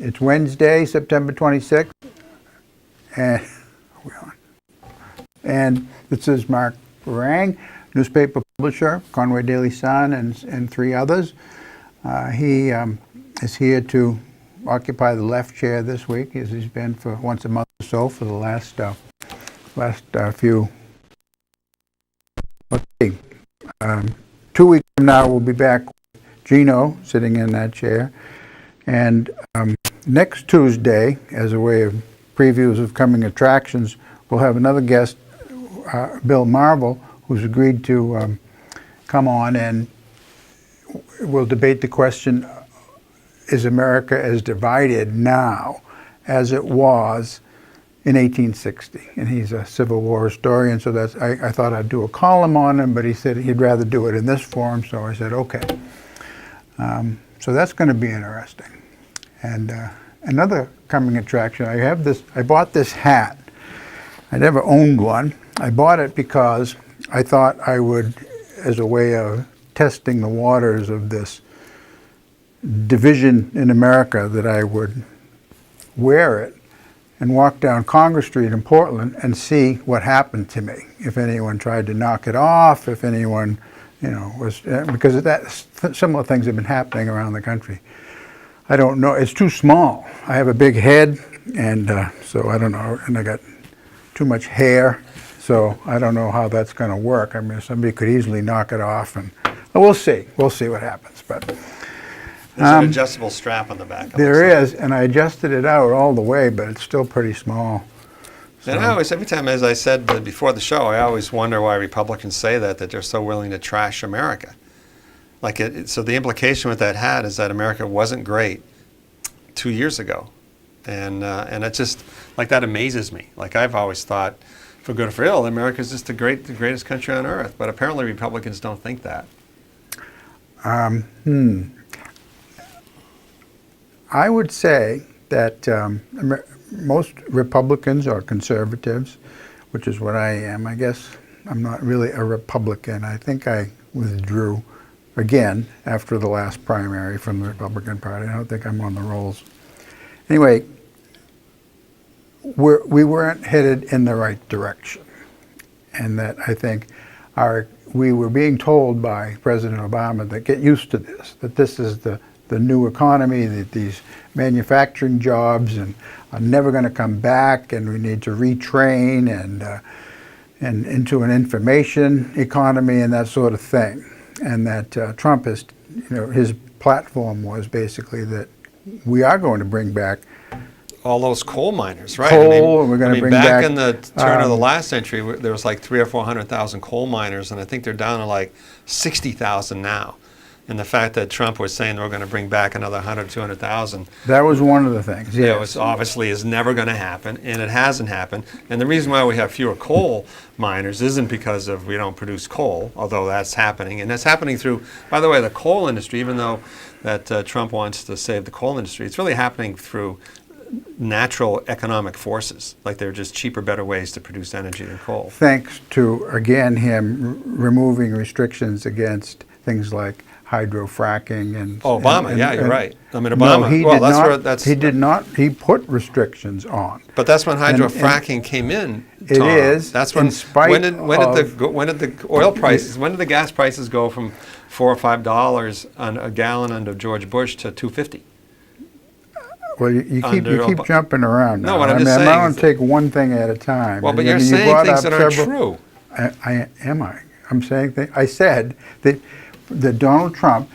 It's Wednesday, September 26th, and this is Mark Guerringue, newspaper publisher, Conway Daily Sun, and three others. He is here to occupy the left chair this week, as he's been for once a month or so for the last few. Let's see. 2 weeks from now, we'll be back with Gino sitting in that chair. And next Tuesday, as a way of previews of coming attractions, we'll have another guest, Bill Marvel, who's agreed to come on, and we'll debate the question, is America as divided now as it was in 1860? And he's a Civil War historian, so that's, I thought I'd do a column on him, but he said he'd rather do it in this forum, so I said, okay. So that's going to be interesting. And another coming attraction, I bought this hat. I never owned one. I bought it because I thought I would, as a way of testing the waters of this division in America, that I would wear it and walk down Congress Street in Portland and see what happened to me. If anyone tried to knock it off, if anyone, was, because similar things have been happening around the country. I don't know, it's too small. I have a big head, and so I don't know, and I got too much hair, so I don't know how that's going to work. I mean, somebody could easily knock it off, and we'll see what happens. But there's an adjustable strap on the back. There is, and I adjusted it out all the way, but it's still pretty small. So. And I always, every time, as I said before the show, I always wonder why Republicans say that they're so willing to trash America. So the implication with that hat is that America wasn't great 2 years ago, and it just, that amazes me. I've always thought, for good or for ill, America's just the greatest country on earth, but apparently Republicans don't think that. I would say that most Republicans are conservatives, which is what I am. I guess I'm not really a Republican. I think I withdrew again after the last primary from the Republican Party. I don't think I'm on the rolls. Anyway, we weren't headed in the right direction, and that I think we were being told by President Obama that get used to this, that this is the new economy, that these manufacturing jobs are never going to come back, and we need to retrain and into an information economy and that sort of thing. And that Trump is, his platform was basically that we are going to bring back all those coal miners, right? Coal, and we're going to bring back. Back in the turn of the last century, there was 300,000 or 400,000 coal miners, and I think they're down to 60,000 now. And the fact that Trump was saying we're going to bring back another 100,000, 200,000. That was one of the things. Yeah, it was obviously is never going to happen, and it hasn't happened. And the reason why we have fewer coal miners isn't because of we don't produce coal, although that's happening. And that's happening through, by the way, the coal industry, even though that Trump wants to save the coal industry, it's really happening through natural economic forces. They're just cheaper, better ways to produce energy than coal. Thanks to, again, him removing restrictions against things like hydro-fracking and Obama. You're right. I mean, Obama. No, he did not. He put restrictions on. But that's when hydro-fracking came in. Tom. It is. That's when. In spite when did the oil prices? When did the gas prices go from $4 or $5 on a gallon under George Bush to $2.50? Well, you keep jumping around now. No, what I'm just saying. I want to take one thing at a time. Well, but you're saying things that aren't true. I'm saying things. I said that Donald Trump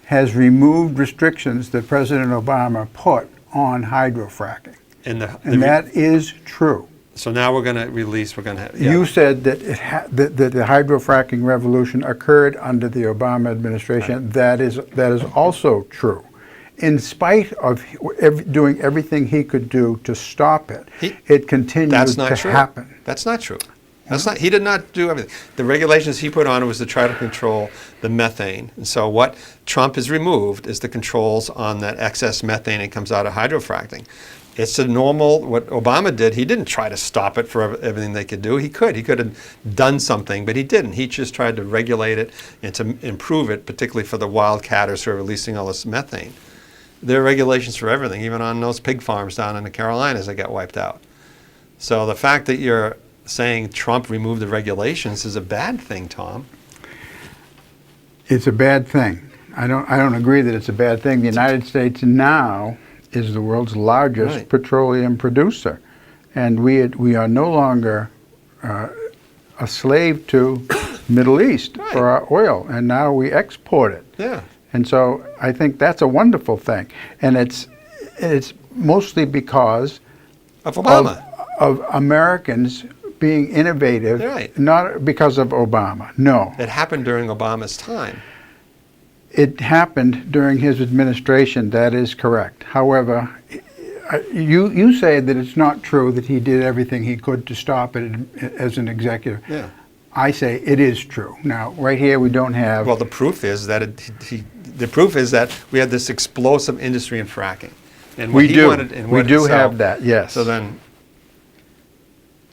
has removed restrictions that President Obama put on hydro-fracking. And that is true. So now we're going to release, You said that that the hydro-fracking revolution occurred under the Obama administration. Right. That is also true. In spite of doing everything he could do to stop it, it continues to happen. That's not true. He did not do everything. The regulations he put on was to try to control the methane. And so what Trump has removed is the controls on that excess methane that comes out of hydrofracking. It's a normal, what Obama did, he didn't try to stop it for everything they could do. He could have done something, but he didn't. He just tried to regulate it and to improve it, particularly for the wildcatters who are releasing all this methane. There are regulations for everything, even on those pig farms down in the Carolinas that got wiped out. So the fact that you're saying Trump removed the regulations is a bad thing, Tom. It's a bad thing. I don't agree that it's a bad thing. The United States now is the world's largest Right. petroleum producer, and we are no longer a slave to Middle East Right. for our oil, and now we export it. Yeah. And so I think that's a wonderful thing, and it's mostly because Of Obama. of Americans being innovative, Right. not because of Obama. No, It happened during Obama's time. it happened during his administration. That is correct. However, you say that it's not true that he did everything he could to stop it as an executive. Yeah. I say it is true. Now, right here we don't have. Well, the proof is that the proof is that we had this explosive industry in fracking. And what we he do. wanted, and We what- do so- have that. Yes. So then,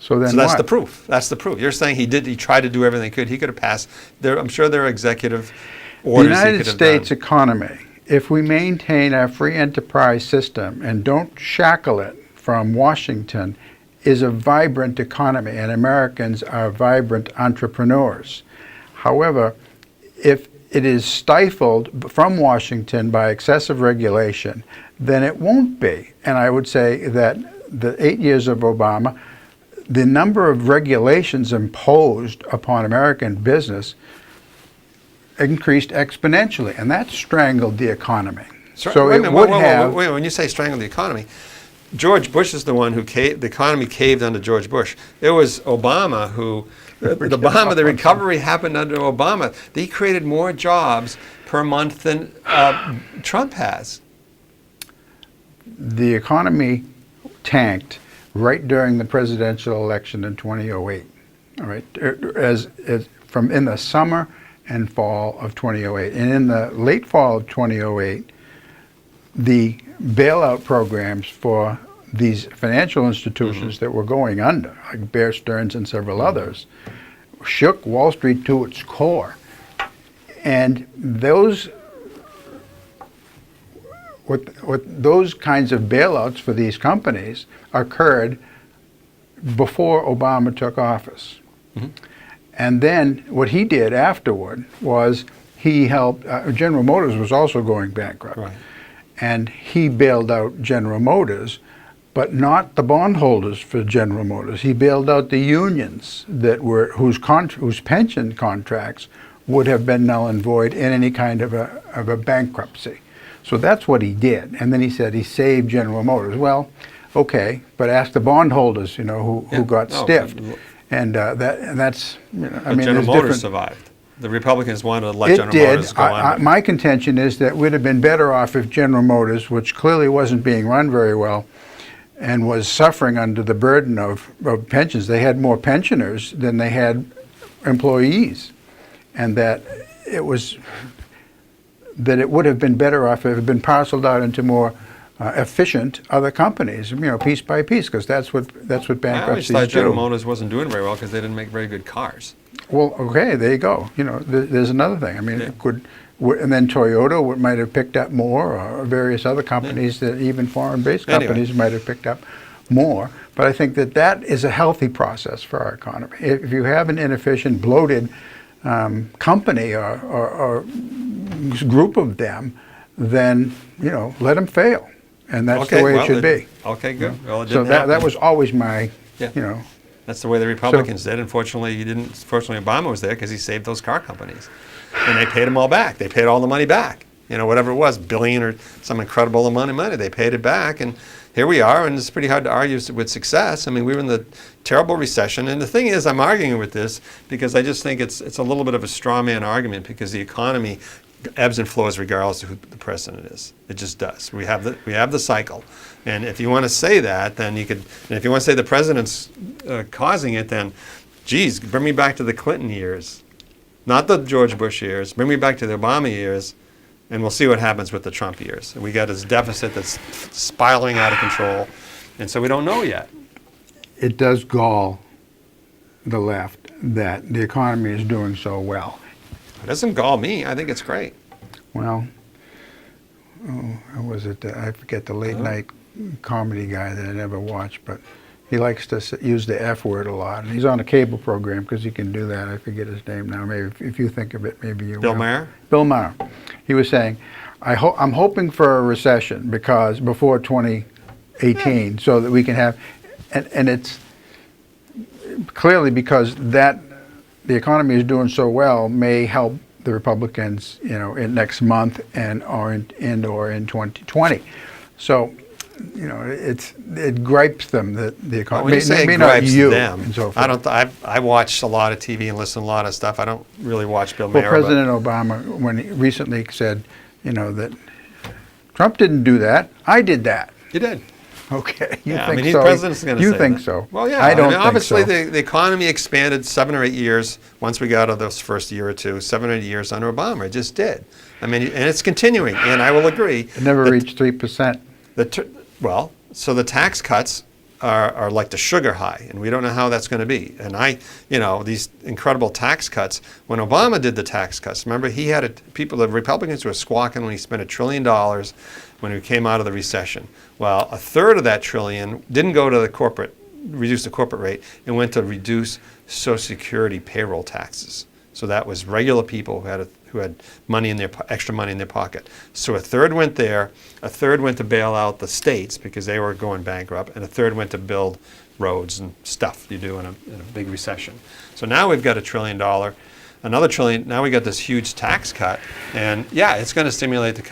So that's what? the proof. That's the proof. You're saying he tried to do everything he could. He could have passed. I'm sure there are executive The orders he United could have States done. economy, if we maintain our free enterprise system and don't shackle it from Washington, is a vibrant economy, and Americans are vibrant entrepreneurs. However, if it is stifled from Washington by excessive regulation, then it won't be. And I would say that the 8 years of Obama, the number of regulations imposed upon American business increased exponentially, and that strangled the economy. So Wait a it minute, would wait, have. wait, when you say strangle the economy, George Bush is the one who the economy caved under George Bush. It was Obama who, the recovery happened under Obama. He created more jobs per month than Trump has. The economy tanked right during the presidential election in 2008. All right, as from in the summer and fall of 2008, and in the late fall of 2008, the bailout programs for these financial institutions that were going under, like Bear Stearns and several others, shook Wall Street to its core. And those those kinds of bailouts for these companies occurred before Obama took office. And then what he did afterward was he helped, General Motors was also going bankrupt. Right. And he bailed out General Motors, but not the bondholders for General Motors. He bailed out the unions that were whose pension contracts would have been null and void in any kind of a bankruptcy. So that's what he did. And then he said he saved General Motors. Well, okay, but ask the bondholders, who got stiffed. And that's, But General Motors survived. The Republicans wanted to let It General did. Motors go under. My contention is that we'd have been better off if General Motors, which clearly wasn't being run very well and was suffering under the burden of pensions, they had more pensioners than they had employees, and that it would have been better off if it had been parceled out into more efficient other companies, piece by piece, because that's what I always bankruptcies thought General do. Motors wasn't doing very well because they didn't make very good cars. Well, okay, there you go. There's another thing. I mean, Yeah. it could, and then Toyota might have picked up more, or various other companies that even foreign-based Anyway. companies might have picked up more. But I think that is a healthy process for our economy. If you have an inefficient, bloated company or group of them, then let them fail, and that's the way it should be. Okay, good. Well, it So didn't happen. that was always my, Yeah. That's the way the Republicans did. Unfortunately, Fortunately, Obama was there because he saved those car companies, and they paid them all back. They paid all the money back. Whatever it was, billion or some incredible amount of money, they paid it back, and here we are. And it's pretty hard to argue with success. I mean, we were in the terrible recession, and the thing is, I'm arguing with this because I just think it's a little bit of a straw man argument because the economy ebbs and flows regardless of who the president is. It just does. We have the cycle, and if you want to say that, then you could. And if you want to say the president's causing it, then, geez, bring me back to the Clinton years, not the George Bush years. Bring me back to the Obama years, and we'll see what happens with the Trump years. And we got this deficit that's spiraling out of control, and so we don't know yet. It does gall the left that the economy is doing so well. It doesn't gall me. I think it's great. Well, who was it? I forget the late night comedy guy that I never watched, but he likes to use the F word a lot. And he's on a cable program because he can do that. I forget his name now. Maybe if you think of it, maybe you Bill will. Maher? Bill Maher. He was saying, I'm hoping for a recession because before 2018, so that we can have, and it's clearly because that the economy is doing so well may help the Republicans, in next month or in 2020. So, it gripes them that the economy. Well, when you say maybe it not gripes you them, and so forth. I don't. I watch a lot of TV and listen to a lot of stuff. I don't really watch Bill Well, Maher. President Obama, when he recently said, that Trump didn't do that, I did that. You did. Okay, you Yeah, think I mean, so? the president's going to say You think that. so? Well, yeah. I don't think obviously, so. the economy expanded 7 or 8 years once we got out of those first year or two. 7 or 8 years under Obama, it just did. I mean, and it's continuing. And I will agree. It never reached 3%. So the tax cuts are like the sugar high, and we don't know how that's going to be. And these incredible tax cuts. When Obama did the tax cuts, remember the Republicans were squawking when he spent $1 trillion when we came out of the recession. Well, a third of that trillion didn't go to reduce the corporate rate, and went to reduce Social Security payroll taxes. So that was regular people who had extra money in their pocket. So a third went there, a third went to bail out the states because they were going bankrupt, and a third went to build roads and stuff you do in a big recession. So now we've got $1 trillion, another trillion. Now we got this huge tax cut, and yeah, it's going to stimulate the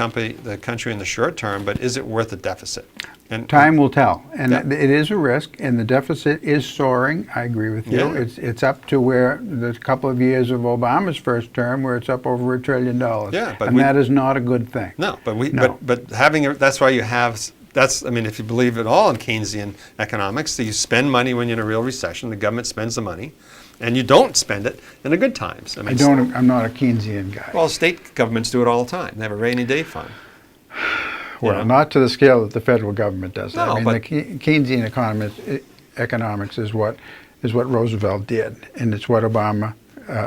country in the short term. But is it worth the deficit? And Time will tell, and Yeah. it is a risk, and the deficit is soaring. I agree with you. Yeah. It's up to where the couple of years of Obama's first term, where it's up over $1 trillion. Yeah, but and that is not a good thing. No, but No. but having that's why you have. I mean, if you believe at all in Keynesian economics, that you spend money when you're in a real recession. The government spends the money, and you don't spend it in the good times. I mean, I'm not a Keynesian guy. Well, state governments do it all the time. They have a rainy day fund. Well, not to the scale that the federal government does. No, I mean, but the Keynesian economics is what Roosevelt did, and it's what Obama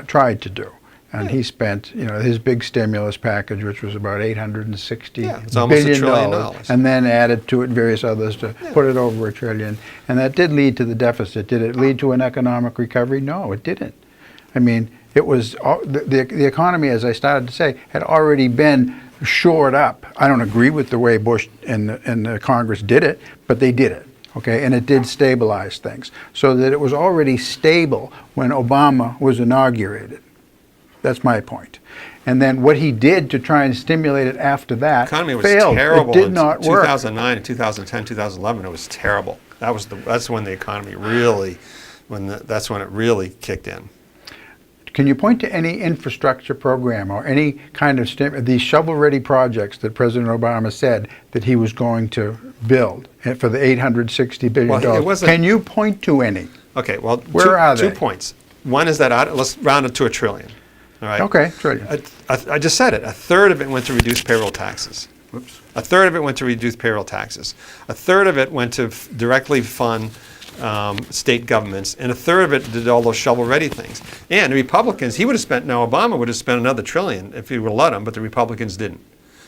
tried to do. And he spent, his big stimulus package, which was about $860 it's almost $1 trillion. dollars, and then added to it various others to put it over $1 trillion. And that did lead to the deficit. Did it lead to an economic recovery? No, it didn't. I mean, it was the economy, as I started to say, had already been shored up. I don't agree with the way Bush and the Congress did it, but they did it. Okay, and it did stabilize things, so that it was already stable when Obama was inaugurated. That's my point. And then what he did to try and stimulate it after that economy was failed. terrible. It did not work. 2009 and 2010, 2011, it was terrible. That's when the economy really, that's when it really kicked in. Can you point to any infrastructure program or any kind of these shovel-ready projects that President Obama said that he was going to build for the $860 billion? Well, it wasn't- Can you point to any? Okay, well, Where are they? 2 points. One is that let's round it to $1 trillion. All right. Okay, trillion. I just said it. A third of it went to reduce payroll taxes. Whoops. A third of it went to reduce payroll taxes. A third of it went to directly fund state governments, and a third of it did all those shovel-ready things. And the Republicans, Obama would have spent another $1 trillion if he would have let him, but the Republicans didn't.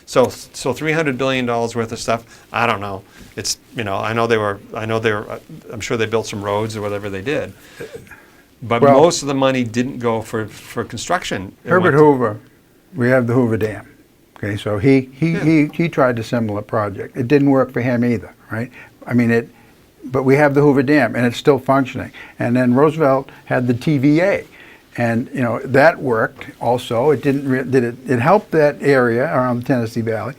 So $300 billion worth of stuff. I don't know. It's I'm sure they built some roads or whatever they did. But most of the money didn't go for construction. Herbert Hoover, we have the Hoover Dam. Okay, so he tried a similar project. It didn't work for him either, right? I mean, but we have the Hoover Dam, and it's still functioning. And then Roosevelt had the TVA, and that worked also. It it helped that area around the Tennessee Valley,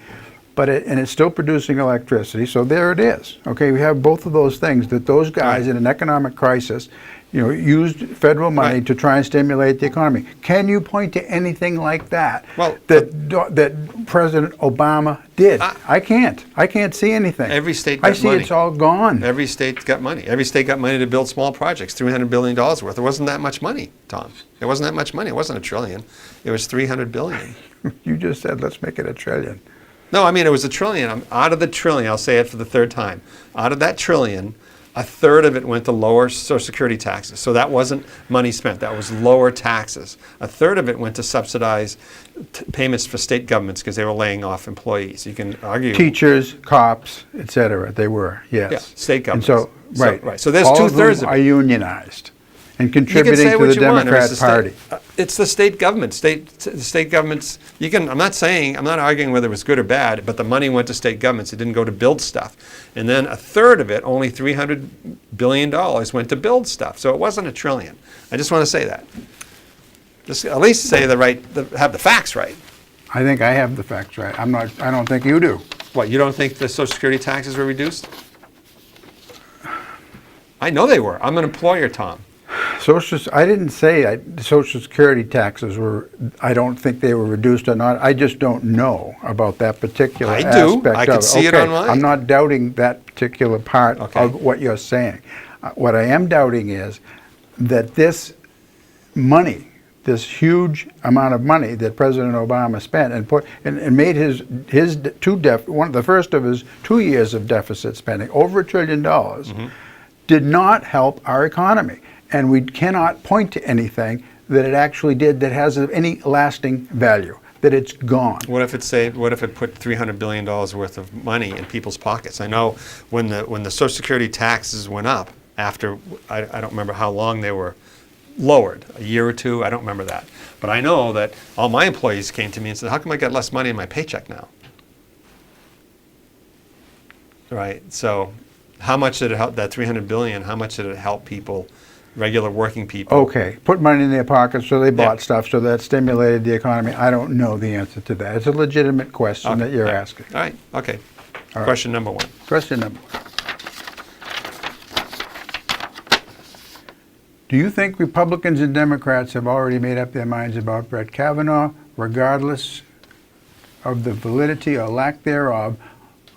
but it's still producing electricity. So there it is. Okay, we have both of those things that those guys in an economic crisis, used federal money to try and stimulate the economy. Can you point to anything like that that President Obama did? I can't. I can't see anything. Every state got I see money. it's all gone. Every state got money. Every state got money to build small projects, $300 billion worth. It wasn't that much money, Tom. It wasn't that much money. It wasn't $1 trillion. It was $300 billion. You just said, let's make it $1 trillion. No, I mean, it was $1 trillion. Out of the trillion, I'll say it for the third time, out of that trillion, A third of it went to lower Social Security taxes. So that wasn't money spent. That was lower taxes. A third of it went to subsidize payments for state governments because they were laying off employees. You can argue. Teachers, cops, et cetera, they were, yes. Yeah, state governments. And so, right. Right. So there's all two-thirds of of them it. are unionized and You can contributing say to what the you want. Democrat It's Party. It's the state government. The state governments. I'm not arguing whether it was good or bad, but the money went to state governments. It didn't go to build stuff. And then a third of it, only $300 billion, went to build stuff. So it wasn't $1 trillion. I just want to say that. Just at least say have the facts right. I think I have the facts right. I don't think you do. What, you don't think the Social Security taxes were reduced? I know they were. I'm an employer, Tom. I didn't say Social Security taxes were, I don't think they were reduced or not. I just don't know about that particular I aspect do. I can see it online. I'm not doubting that particular part Okay. of what you're saying. What I am doubting is that this money, this huge amount of money that President Obama spent and made the first of his 2 years of deficit spending, over $1 trillion, did not help our economy. And we cannot point to anything that it actually did that has any lasting value, that it's gone. What if it put $300 billion worth of money in people's pockets? I know when the Social Security taxes went up after, I don't remember how long they were lowered, a year or two, I don't remember that. But I know that all my employees came to me and said, how come I get less money in my paycheck now? Right, so how much did it help, that $300 billion, how much did it help people, regular working people? Okay, put money in their pockets so they bought stuff, so that stimulated the economy. I don't know the answer to that. It's a legitimate question that you're asking. All right, okay. All right. Question number one. Question number one. Do you think Republicans and Democrats have already made up their minds about Brett Kavanaugh, regardless of the validity or lack thereof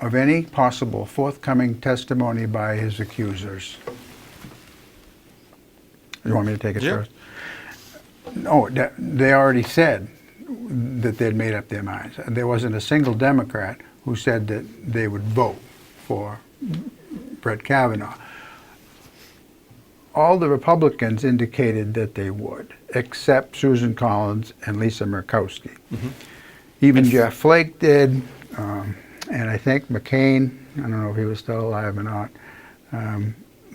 of any possible forthcoming testimony by his accusers? You want me to take it first? No, they already said that they'd made up their minds. There wasn't a single Democrat who said that they would vote for Brett Kavanaugh. All the Republicans indicated that they would, except Susan Collins and Lisa Murkowski. Even Jeff Flake did, and I think McCain, I don't know if he was still alive or not,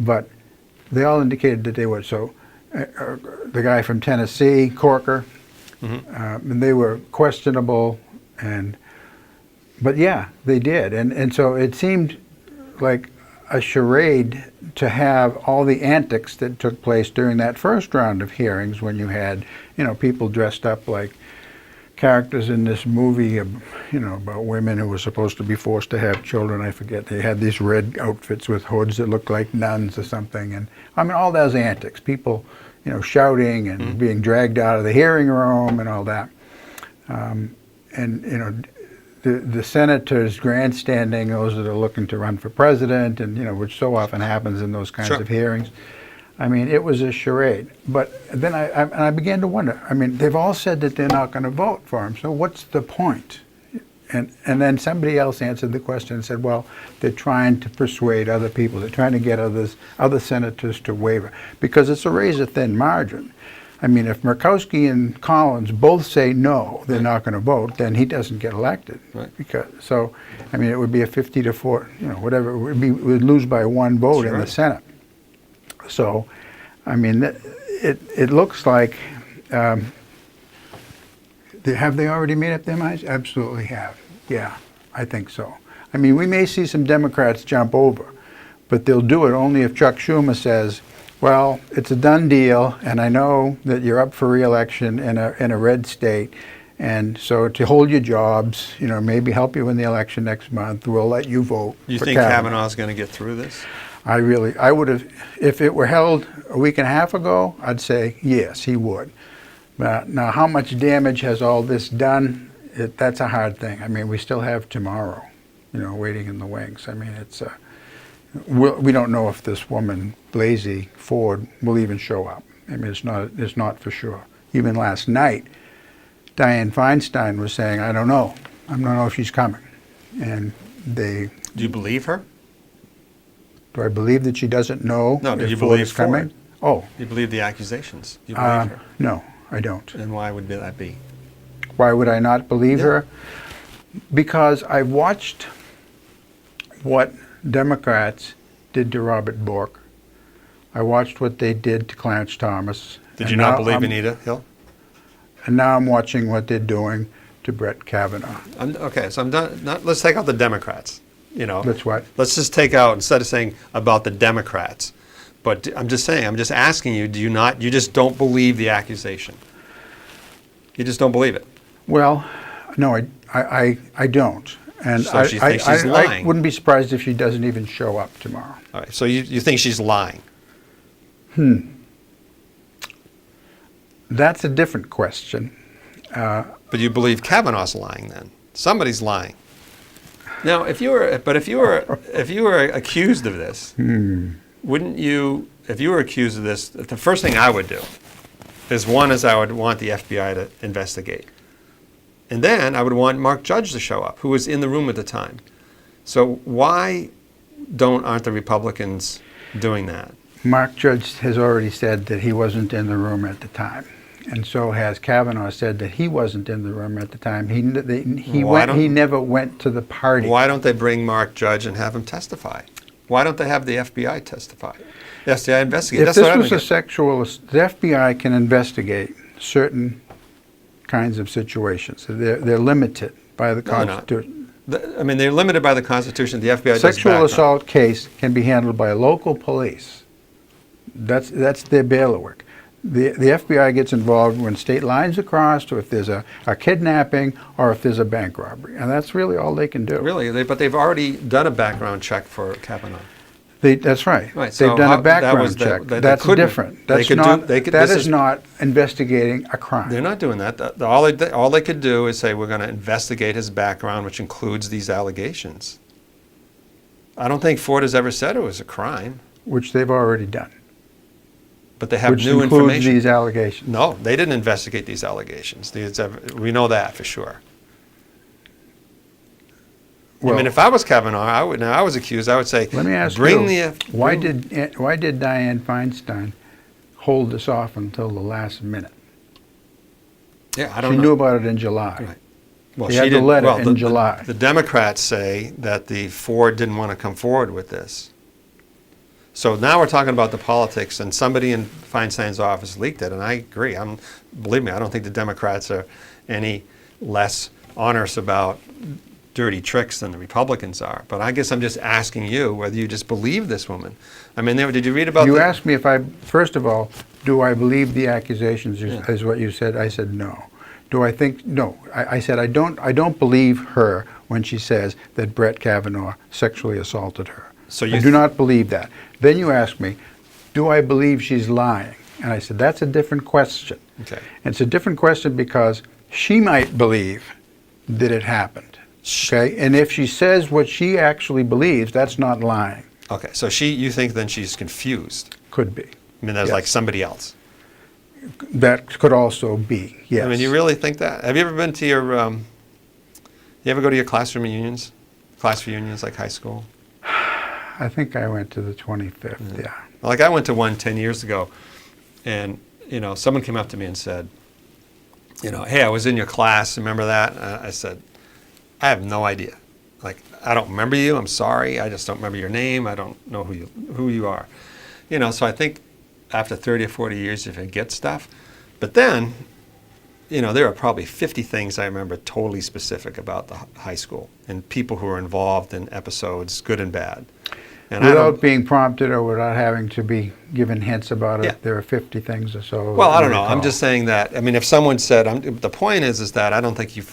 but they all indicated that they would. So the guy from Tennessee, Corker, and they were questionable, but yeah, they did. And so it seemed like a charade to have all the antics that took place during that first round of hearings when you had, people dressed up like characters in this movie, about women who were supposed to be forced to have children. I forget. They had these red outfits with hoods that looked like nuns or something. And I mean, all those antics, people, shouting and being dragged out of the hearing room and all that. The senators grandstanding, those that are looking to run for president, and which so often happens in those kinds of hearings. I mean, it was a charade. But then I began to wonder. I mean, they've all said that they're not going to vote for him. So what's the point? And then somebody else answered the question and said, well, they're trying to persuade other people. They're trying to get other senators to waver because it's a razor-thin margin. I mean, if Murkowski and Collins both say no, they're not going to vote, then he doesn't get elected. Right. I mean, it would be a 50-4, whatever. It would lose by one vote in the Senate. So, I mean, it looks like, have they already made up their minds? Absolutely have. Yeah, I think so. I mean, we may see some Democrats jump over, but they'll do it only if Chuck Schumer says, well, it's a done deal, and I know that you're up for re-election in a red state, and so to hold your jobs, maybe help you in the election next month, we'll let you vote. You think Kavanaugh's going to get through this? I would have, if it were held a week and a half ago, I'd say yes, he would. But now, how much damage has all this done? That's a hard thing. I mean, we still have tomorrow, waiting in the wings. I mean, we don't know if this woman, Blasey Ford, will even show up. I mean, it's not for sure. Even last night, Dianne Feinstein was saying, I don't know if she's coming. And Do you believe her? Do I believe that she doesn't know No, do if you Ford believe is coming? Oh, You believe the accusations? You believe her? no, I don't. And why would that be? Why would I not believe Yeah. her? Because I watched what Democrats did to Robert Bork. I watched what they did to Clarence Thomas. Did and you not now believe I'm- Anita Hill? And now I'm watching what they're doing to Brett Kavanaugh. Okay, so I'm done. Let's take out the Democrats. That's what? Let's just take out, instead of saying about the Democrats, but I'm just saying, I'm just asking you, you just don't believe the accusation? You just don't believe it? Well, no, I don't. And So she thinks she's I lying. wouldn't be surprised if she doesn't even show up tomorrow. All right, so you think she's lying? That's a different question. But you believe Kavanaugh's lying then? Somebody's lying. Now, if you were accused of this, wouldn't you, if you were accused of this, the first thing I would do is I would want the FBI to investigate. And then I would want Mark Judge to show up, who was in the room at the time. So why aren't the Republicans doing that? Mark Judge has already said that he wasn't in the room at the time. And so has Kavanaugh said that he wasn't in the room at the time. He never went to the party. Why don't they bring Mark Judge and have him testify? Why don't they have the FBI testify? The FBI investigate. If That's this what I was think. a sexual, the FBI can investigate certain kinds of situations. They're limited by the No, they're not. Constitution. They're limited by the Constitution. The FBI does Sexual background. assault case can be handled by local police. That's their bailiwick. The FBI gets involved when state lines are crossed, or if there's a kidnapping, or if there's a bank robbery, and that's really all they can do. Really, but they've already done a background check for Kavanaugh. That's right. Right, so They've done how- a that background was the- check. they That's couldn't- different. they That's could do- not. they could- That this is is- not investigating a crime. They're not doing that. All they could do is say, we're going to investigate his background, which includes these allegations. I don't think Ford has ever said it was a crime, Which they've already done. but they have Which new includes information. these allegations. No, they didn't investigate these allegations. We know that for sure. Well, if I was Kavanaugh, I was accused, I would say, let me ask bring you, the... why did Dianne Feinstein hold this off until the last minute? Yeah, I She don't know. knew about it in July. Right. Well, She had the didn't- letter well, in July. The Democrats say that the Ford didn't want to come forward with this. So now we're talking about the politics, and somebody in Feinstein's office leaked it, and I agree. Believe me, I don't think the Democrats are any less honest about dirty tricks than the Republicans are. But I guess I'm just asking you whether you just believe this woman. Did you read about You asked me if first of all, do I believe the accusations, is what you said. I said no. Do I think, no. I said I don't believe her when she says that Brett Kavanaugh sexually assaulted her. So I do not believe that. Then you asked me, do I believe she's lying? And I said, that's a different question. Okay. And it's a different question because she might believe that it happened. Okay? And if she says what she actually believes, that's not lying. Okay, so you think then she's confused. Could be. That's Yes. like somebody else. That could also be, yes. You really think that? Have you ever been to your, you ever go to your class reunions like high school? I think I went to the 25th, yeah. Like I went to one 10 years ago, and someone came up to me and said, hey, I was in your class, remember that? I said, I have no idea. Like, I don't remember you, I'm sorry, I just don't remember your name, I don't know who you are. So I think after 30 or 40 years you forget stuff. But then, there are probably 50 things I remember totally specific about the high school and people who were involved in episodes, good and bad. And Without being prompted or without having to be given hints about it, Yeah. there are 50 things or so. Well, I don't that know. I'm recall. just saying that. If someone said, the point is that I don't think you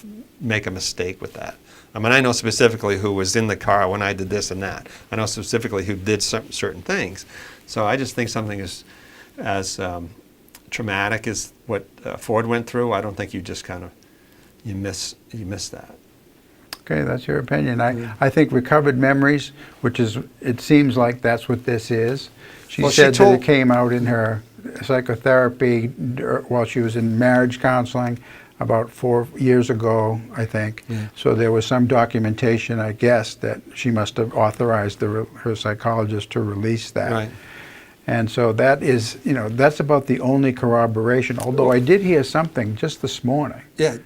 make a mistake with that. I know specifically who was in the car when I did this and that. I know specifically who did certain things. So I just think something as traumatic as what Ford went through, I don't think you just you miss that. Okay, that's your opinion. I think recovered memories, which is, it seems like that's what this is. She said that it came out in her psychotherapy while she was in marriage counseling. about 4 years ago, I think. Yeah. So there was some documentation, I guess, that she must have authorized her psychologist to release that. Right. And so that is, that's about the only corroboration, although I did hear something just this morning. Yeah,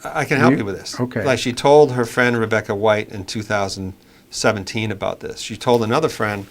I can help you with this. Okay. Like she told her friend Rebecca White in 2017 about this. She told another friend,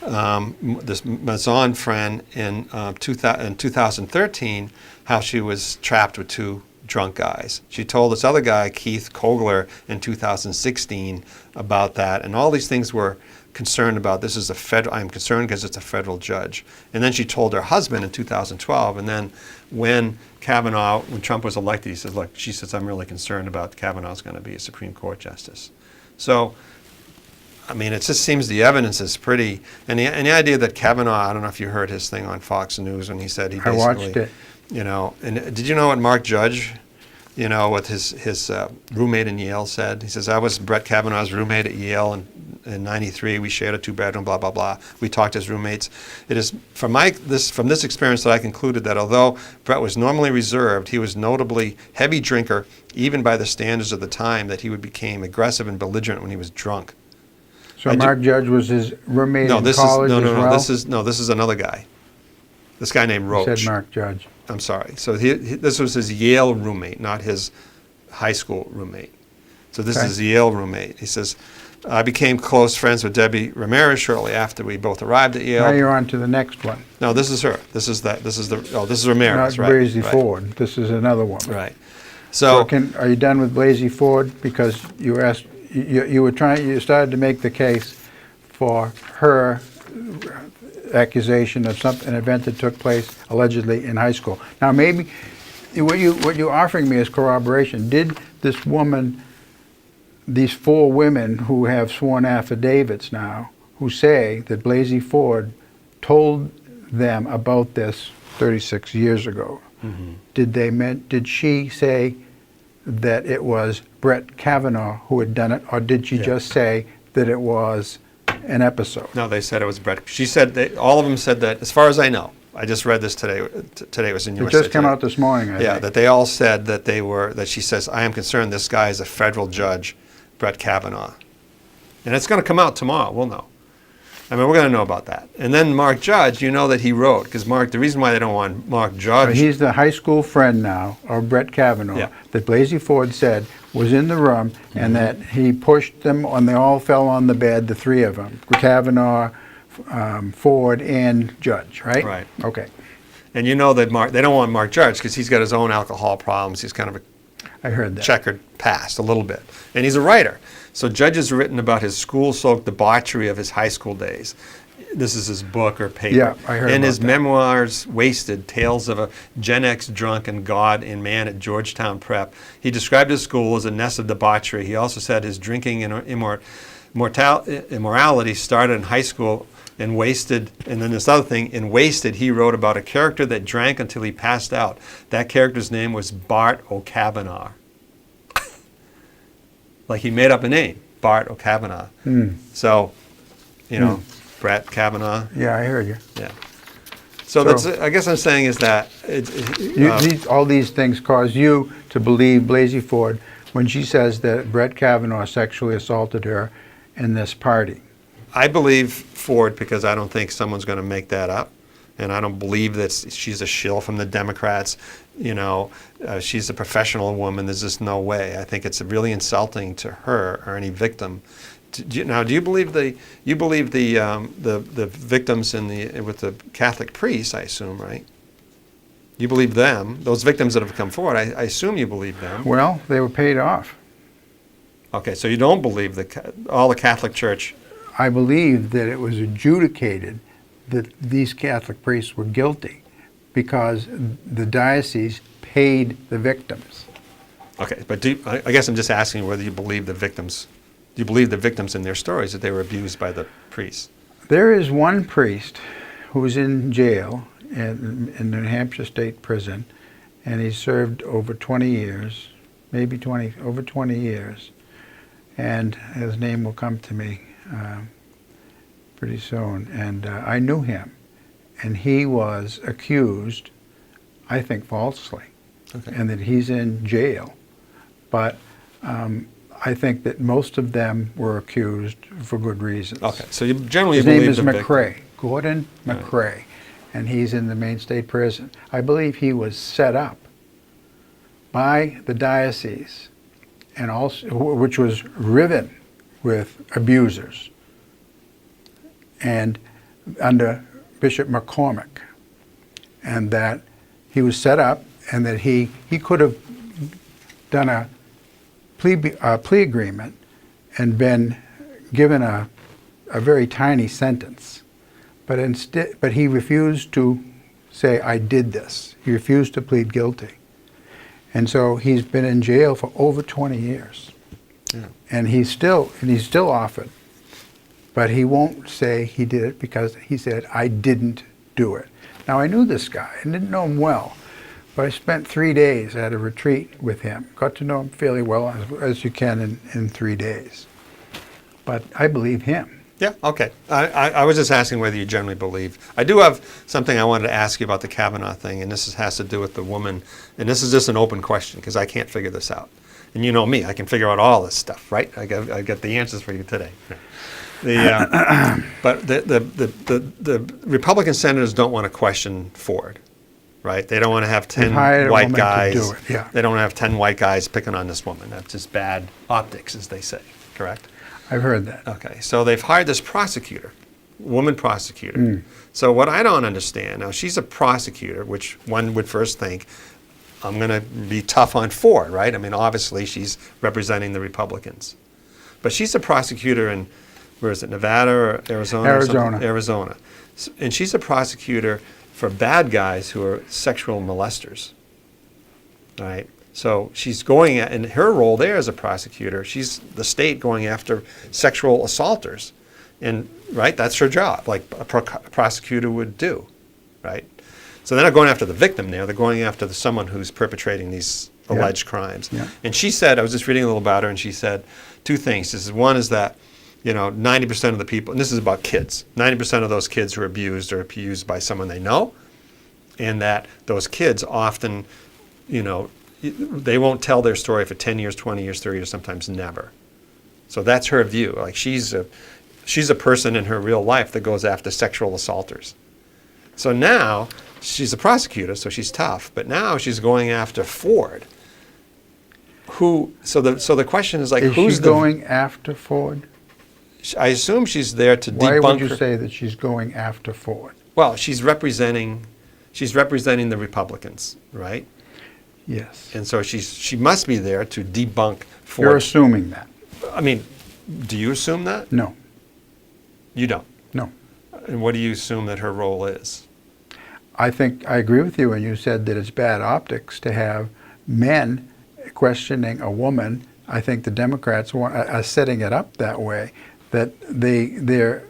this Mazon friend, in 2013, how she was trapped with two drunk guys. She told this other guy, Keith Kogler, in 2016 about that. And all these things were concerned about. This is a federal, I'm concerned because it's a federal judge. And then she told her husband in 2012. And then when Trump was elected, he says, look, she says, I'm really concerned about Kavanaugh's going to be a Supreme Court justice. So, I mean, it just seems the evidence is pretty, and the idea that Kavanaugh, I don't know if you heard his thing on Fox News when he said he basically, I watched it. And did you know what Mark Judge, what his roommate in Yale said? He says, I was Brett Kavanaugh's roommate at Yale in 93. We shared a 2-bedroom, blah, blah, blah. We talked as roommates. It is from this experience that I concluded that although Brett was normally reserved, he was notably heavy drinker, even by the standards of the time, that he became aggressive and belligerent when he was drunk. So Mark Judge was his roommate in college as well? This is another guy. This guy named Roach. You said Mark Judge. I'm sorry. So this was his Yale roommate, not his high school roommate. So this is his Yale roommate. He says, I became close friends with Debbie Ramirez shortly after we both arrived at Yale. Now you're on to the next one. No, this is her. This is Ramirez, not right? Blasey right. Ford. This is another one. Right. So are you done with Blasey Ford? Because you asked, you started to make the case for her accusation of an event that took place allegedly in high school. Now maybe what you're offering me is corroboration. Did this woman, these 4 women who have sworn affidavits now, who say that Blasey Ford told them about this 36 years ago, did she say that it was Brett Kavanaugh who had done it, or did she just say that it was an episode? No, they said it was Brett. She said all of them said that. As far as I know, I just read this today. Today was in USA. It just came out this morning. I think. That they all said that that she says, I am concerned this guy is a federal judge, Brett Kavanaugh, and it's going to come out tomorrow. We'll know. I mean, we're going to know about that. And then Mark Judge, that he wrote, because the reason why they don't want Mark Judge. He's the high school friend now of Brett Kavanaugh that Blasey Ford said was in the room and that he pushed them and they all fell on the bed, the 3 of them, Kavanaugh, Ford, and Judge, right? Right. Okay. And that they don't want Mark Judge because he's got his own alcohol problems. He's kind of I heard that. Checkered past a little bit. And he's a writer. So Judge has written about his school-soaked debauchery of his high school days. This is his book or paper. Yeah, I heard And about his that. memoirs, Wasted, Tales of a Gen X Drunk and God and Man at Georgetown Prep. He described his school as a nest of debauchery. He also said his drinking and immorality started in high school and Wasted. And then this other thing, in Wasted, he wrote about a character that drank until he passed out. That character's name was Bart O'Kavanaugh. Like he made up a name, Bart O'Kavanaugh. So, Brett Kavanaugh. Yeah, I heard you. Yeah. So that's, I guess I'm saying is that all these things cause you to believe Blasey Ford when she says that Brett Kavanaugh sexually assaulted her in this party. I believe Ford because I don't think someone's going to make that up. And I don't believe that she's a shill from the Democrats. She's a professional woman. There's just no way. I think it's really insulting to her or any victim. Do you believe the victims with the Catholic priests? I assume, right? You believe them? Those victims that have come forward. I assume you believe them. Well, they were paid off. Okay, so you don't believe all the Catholic Church. I believe that it was adjudicated that these Catholic priests were guilty because the diocese paid the victims. Okay, but I guess I'm just asking whether you believe the victims. Do you believe the victims in their stories that they were abused by the priests? There is one priest who's in jail in New Hampshire State Prison, and he served over 20 years, over 20 years, and his name will come to me pretty soon. And I knew him, and he was accused, I think falsely, Okay. and that he's in jail. But I think that most of them were accused for good reasons. Okay, so you generally His believe name is the victim. McRae, Gordon McRae, and he's in the Maine State Prison. I believe he was set up by the diocese, and also which was riven with abusers, and under Bishop McCormick, and that he was set up, and that he could have done a plea agreement and been given a very tiny sentence, but he refused to say, I did this. He refused to plead guilty. And so he's been in jail for over 20 years. Yeah. And he's still offered, but he won't say he did it because he said, I didn't do it. Now, I knew this guy. I didn't know him well, but I spent 3 days at a retreat with him. Got to know him fairly well, as you can in 3 days. But I believe him. Yeah, okay. I was just asking whether you generally believe. I do have something I wanted to ask you about the Kavanaugh thing, and has to do with the woman, and this is just an open question because I can't figure this out. And you know me, I can figure out all this stuff, right? I got the answers for you today. But the Republican senators don't want to question Ford, right? They don't want to have 10 white guys. To do it, yeah. They don't want to have 10 white guys picking on this woman. That's just bad optics, as they say, correct? I've heard that. Okay, so they've hired this prosecutor, woman prosecutor. So what I don't understand, now she's a prosecutor, which one would first think, I'm going to be tough on Ford, right? I mean, obviously she's representing the Republicans. But she's a prosecutor in, where is it, Nevada or Arizona? Arizona. Arizona. And she's a prosecutor for bad guys who are sexual molesters, right? So she's going at, in her role there as a prosecutor, she's the state going after sexual assaulters. And, right, that's her job, like a prosecutor would do, right? So they're not going after the victim there, they're going after someone who's perpetrating these alleged crimes. Yeah. And she said, I was just reading a little about her, and she said two things. One is that, 90% of the people, and this is about kids, 90% of those kids who are abused by someone they know, and that those kids often, they won't tell their story for 10 years, 20 years, 30 years, sometimes never. So that's her view. Like she's a person in her real life that goes after sexual assaulters. So now she's a prosecutor, so she's tough, but now she's going after Ford. So the question is like, Is she going after Ford? I assume she's there to debunk. Why would you say that she's going after Ford? Well, she's representing the Republicans, right? Yes. And so she must be there to debunk Ford. You're assuming that. I mean, do you assume that? No. You don't? No. And what do you assume that her role is? I think I agree with you when you said that it's bad optics to have men questioning a woman. I think the Democrats are setting it up that way, that their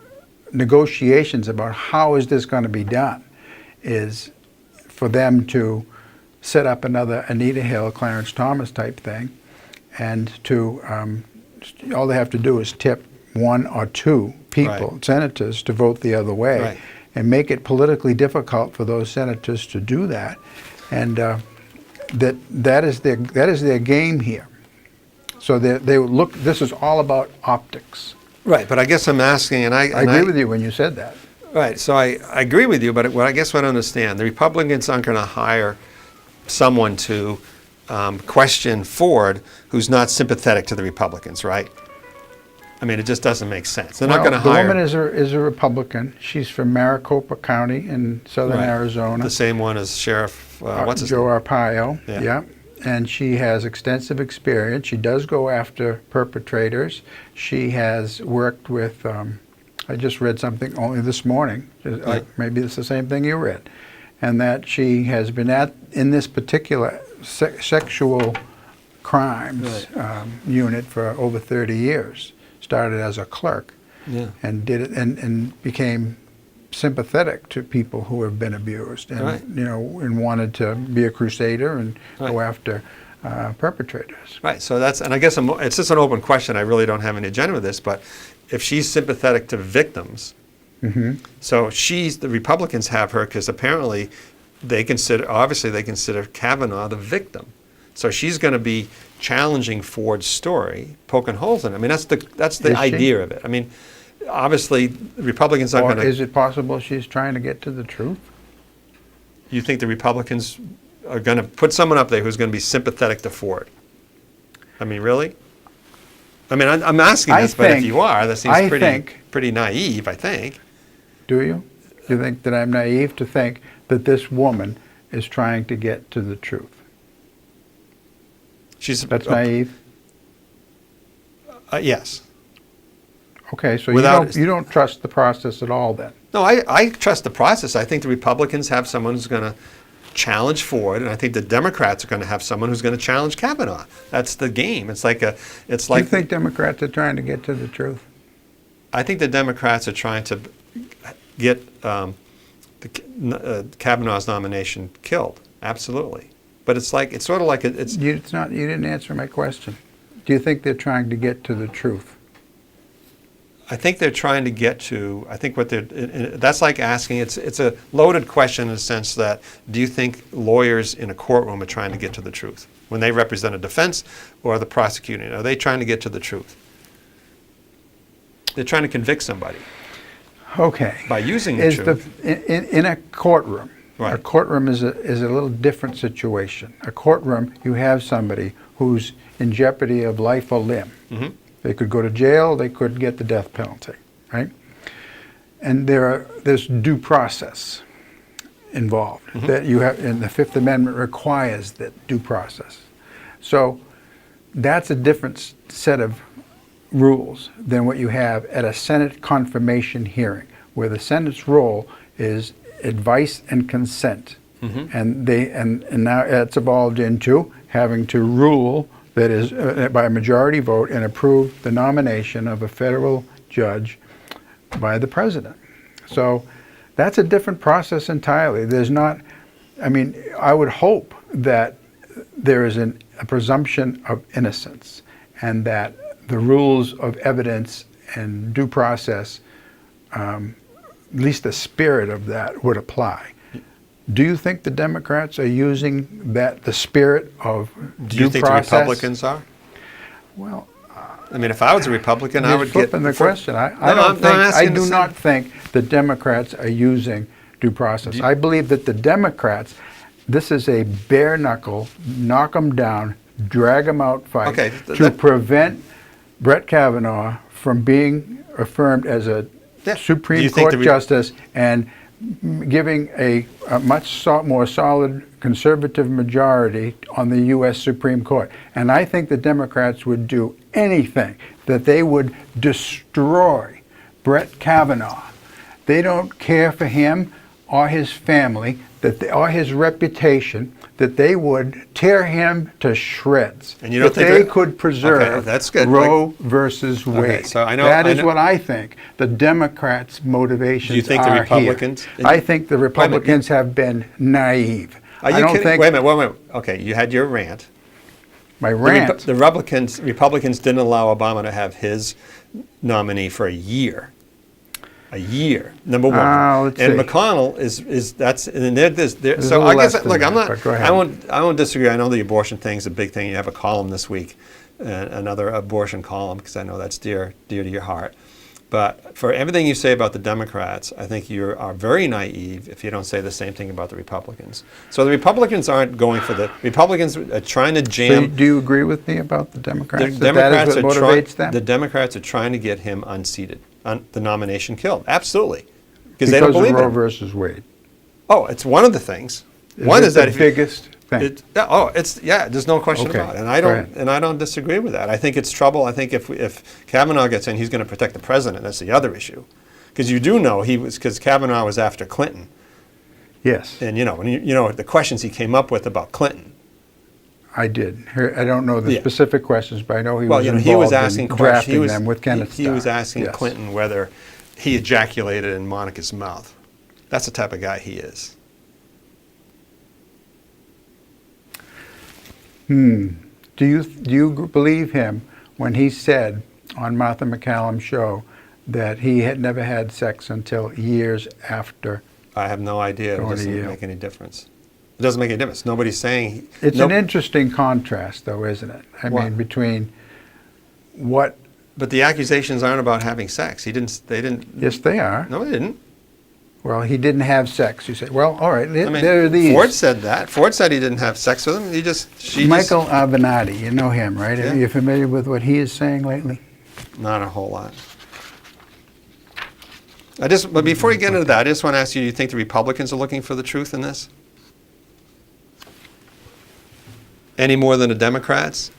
negotiations about how is this going to be done is for them to set up another Anita Hill, Clarence Thomas type thing, and to all they have to do is tip one or two people, Right. senators, to vote the other way, Right. and make it politically difficult for those senators to do that, and that is their game here. So they look. This is all about optics. Right, but I guess I'm asking, and I agree with you when you said that. Right, so I agree with you, but I guess what I understand, the Republicans aren't going to hire someone to question Ford who's not sympathetic to the Republicans, right? I mean, it just doesn't make sense. They're not going to hire. The woman is a Republican. She's from Maricopa County in southern Right. Arizona. The same one as Sheriff, what's his Joe name? Arpaio. Yeah. Yeah. And she has extensive experience. She does go after perpetrators. She has worked with, I just read something only this morning, Right. maybe it's the same thing you read, and that she has been in this particular sexual crimes unit for over 30 years. Started as a clerk, Yeah. and did it and became sympathetic to people who have been abused, and Right. and wanted to be a crusader and go Right. after perpetrators. Right, so and I guess it's just an open question. I really don't have any agenda with this, but if she's sympathetic to victims, Mm-hmm. so the Republicans have her because apparently obviously they consider Kavanaugh the victim. So she's going to be challenging Ford's story, poking holes in it. I mean, that's the idea of it. I mean, obviously, Republicans aren't Or going to. is it possible she's trying to get to the truth? You think the Republicans are going to put someone up there who's going to be sympathetic to Ford? I mean, really? I mean, I'm asking this, but if you are, that seems pretty naive, I think. Do you? Do you think that I'm naive to think that this woman is trying to get to the truth? That's naive? Yes. Okay, so Without, you don't trust the process at all then? No, I trust the process. I think the Republicans have someone who's going to challenge Ford, and I think the Democrats are going to have someone who's going to challenge Kavanaugh. That's the game. It's like Do you think Democrats are trying to get to the truth? I think the Democrats are trying to get Kavanaugh's nomination killed. Absolutely. But it's sort of like it's. You didn't answer my question. Do you think they're trying to get to the truth? I think they're trying to get to. I think what that's like asking. It's a loaded question in the sense that do you think lawyers in a courtroom are trying to get to the truth when they represent a defense or the prosecuting? Are they trying to get to the truth? They're trying to convict somebody. Okay. By using the truth. In a courtroom. Right. A courtroom is a little different situation. A courtroom, you have somebody who's in jeopardy of life or limb. Mm-hmm. They could go to jail, they could get the death penalty, right? And there's due process involved that you have, and the Fifth Amendment requires that due process. So that's a different set of rules than what you have at a Senate confirmation hearing, where the Senate's role is advice and consent. Mm-hmm. And now it's evolved into having to rule, that is, by a majority vote, and approve the nomination of a federal judge by the president. So that's a different process entirely. There's not, I mean, I would hope that there is a presumption of innocence and that the rules of evidence and due process, at least the spirit of that, would apply. Do you think the Democrats are using the spirit of due process? Do you think the Republicans are? Well, I mean, if I was a Republican, I would get. Flipping the question. I do not think the Democrats are using due process. I believe that the Democrats, this is a bare knuckle, knock them down, drag them out fight to prevent Brett Kavanaugh from being affirmed as a Supreme Court justice and giving a much more solid conservative majority on the U.S. Supreme Court. And I think the Democrats would do anything that they would destroy Brett Kavanaugh. They don't care for him or his family, or his reputation, that they would tear him to shreds. And you don't think they could preserve Roe versus Wade. Okay, so that is what I think the Democrats' motivations are. Do you think the Republicans? Here. I think the Republicans have been naive. Are you kidding? Wait a minute. Okay, you had your rant. My rant. The Republicans didn't allow Obama to have his nominee for a year. A year, number one. And McConnell is that's and they're so I guess look, I'm not. I won't disagree. I know the abortion thing is a big thing. You have a column this week, another abortion column, because I know that's dear to your heart. But for everything you say about the Democrats, I think you are very naive if you don't say the same thing about the Republicans. So the Republicans aren't going for the Republicans are trying to jam. So do you agree with me about the Democrats? That is what motivates them? The Democrats are trying to get him unseated, the nomination killed. Absolutely, because they don't believe of Roe it. versus Wade. Oh, it's one of the things. One is that the biggest thing. There's no question about it, and I don't disagree with that. I think it's trouble. I think if Kavanaugh gets in, he's going to protect the president. That's the other issue, because you do know because Kavanaugh was after Clinton. Yes. And you know the questions he came up with about Clinton. I did. I don't know the specific questions, but I know he was involved he was asking in drafting them with Kenneth Starr. He was asking Clinton whether he ejaculated in Monica's mouth. That's the type of guy he is. Do you believe him when he said on Martha McCallum's show that he had never had sex until years after I have no idea. It Going to doesn't Yale. make any difference. It doesn't make any difference. Nobody's saying... It's an interesting contrast, though, isn't it? I What? mean, between what... But the accusations aren't about having sex. They didn't... Yes, they are. No, they didn't. Well, he didn't have sex. You say, well, all right, I mean, there are these. Ford said that. Ford said he didn't have sex with him. Michael Avenatti, you know him, right? Yeah. Are you familiar with what he is saying lately? Not a whole lot. But before you get into that, I just want to ask you, do you think the Republicans are looking for the truth in this? Any more than the Democrats?